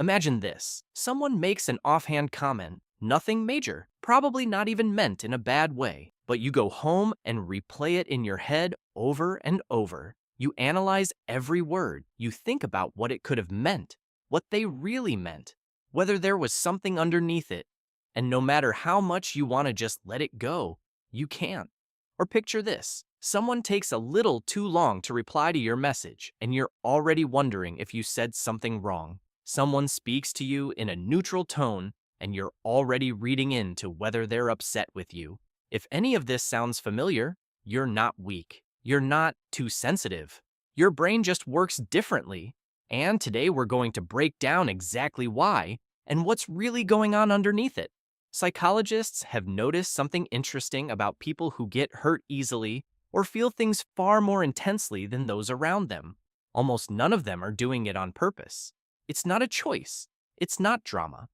Imagine this. Someone makes an offhand comment, nothing major, probably not even meant in a bad way, but you go home and replay it in your head over and over. You analyze every word. You think about what it could have meant, what they really meant, whether there was something underneath it. And no matter how much you want to just let it go, you can't. Or picture this. Someone takes a little too long to reply to your message, and you're already wondering if you said something wrong. Someone speaks to you in a neutral tone, and you're already reading into whether they're upset with you. If any of this sounds familiar, you're not weak. You're not too sensitive. Your brain just works differently. And today we're going to break down exactly why and what's really going on underneath it. Psychologists have noticed something interesting about people who get hurt easily or feel things far more intensely than those around them. Almost none of them are doing it on purpose. It's not a choice. It's not drama.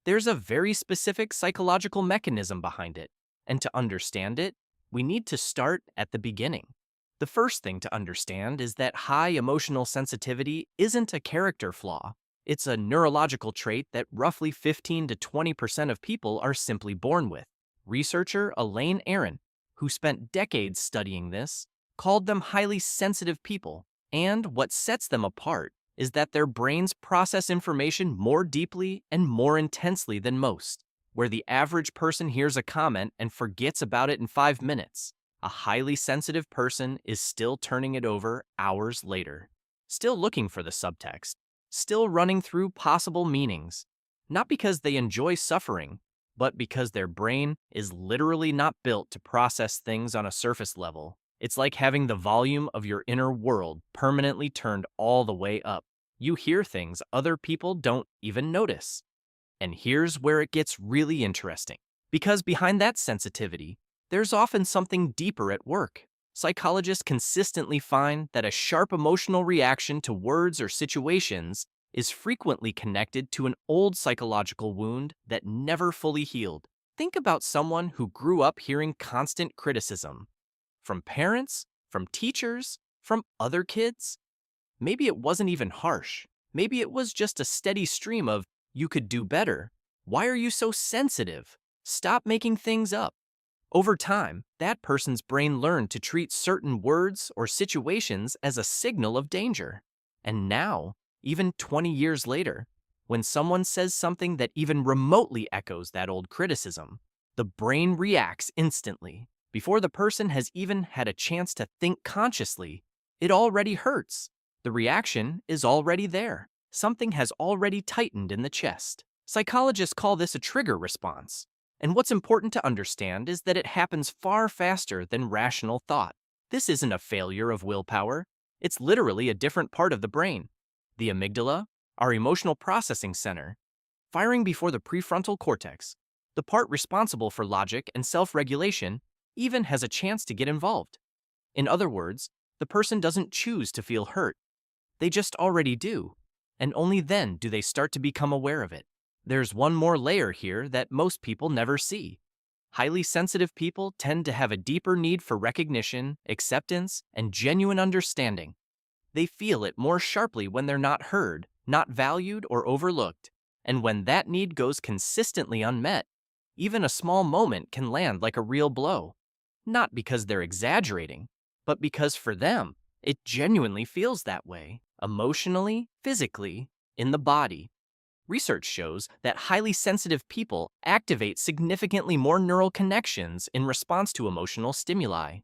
There's a very specific psychological mechanism behind it, and to understand it, we need to start at the beginning. The first thing to understand is that high emotional sensitivity isn't a character flaw. It's a neurological trait that roughly 15 to 20% of people are simply born with. Researcher Elaine Aron, who spent decades studying this, called them highly sensitive people, and what sets them apart is that their brains process information more deeply and more intensely than most. Where the average person hears a comment and forgets about it in 5 minutes, a highly sensitive person is still turning it over hours later, still looking for the subtext, still running through possible meanings, not because they enjoy suffering, but because their brain is literally not built to process things on a surface level. It's like having the volume of your inner world permanently turned all the way up. You hear things other people don't even notice. And here's where it gets really interesting. Because behind that sensitivity, there's often something deeper at work. Psychologists consistently find that a sharp emotional reaction to words or situations is frequently connected to an old psychological wound that never fully healed. Think about someone who grew up hearing constant criticism from parents, from teachers, from other kids. Maybe it wasn't even harsh. Maybe it was just a steady stream of, "You could do better. Why are you so sensitive? Stop making things up." Over time, that person's brain learned to treat certain words or situations as a signal of danger. And now, even 20 years later, when someone says something that even remotely echoes that old criticism, the brain reacts instantly. Before the person has even had a chance to think consciously, it already hurts. The reaction is already there. Something has already tightened in the chest. Psychologists call this a trigger response. And what's important to understand is that it happens far faster than rational thought. This isn't a failure of willpower. It's literally a different part of the brain. The amygdala, our emotional processing center, firing before the prefrontal cortex, the part responsible for logic and self-regulation, even has a chance to get involved. In other words, the person doesn't choose to feel hurt. They just already do. And only then do they start to become aware of it. There's one more layer here that most people never see. Highly sensitive people tend to have a deeper need for recognition, acceptance, and genuine understanding. They feel it more sharply when they're not heard, not valued, or overlooked. And when that need goes consistently unmet, even a small moment can land like a real blow. Not because they're exaggerating, but because for them, it genuinely feels that way, emotionally, physically, in the body. Research shows that highly sensitive people activate significantly more neural connections in response to emotional stimuli.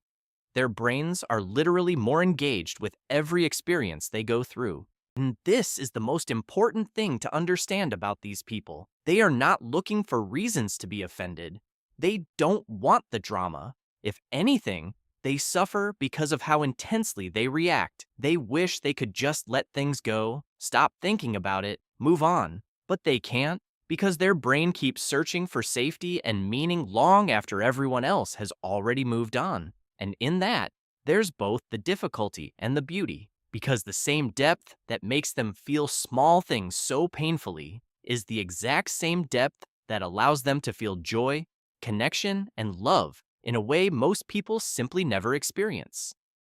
Their brains are literally more engaged with every experience they go through. And this is the most important thing to understand about these people. They are not looking for reasons to be offended. They don't want the drama. If anything, they suffer because of how intensely they react. They wish they could just let things go, stop thinking about it, move on. But they can't, because their brain keeps searching for safety and meaning long after everyone else has already moved on. And in that, there's both the difficulty and the beauty, because the same depth that makes them feel small things so painfully is the exact same depth that allows them to feel joy, connection, and love in a way most people simply never experience.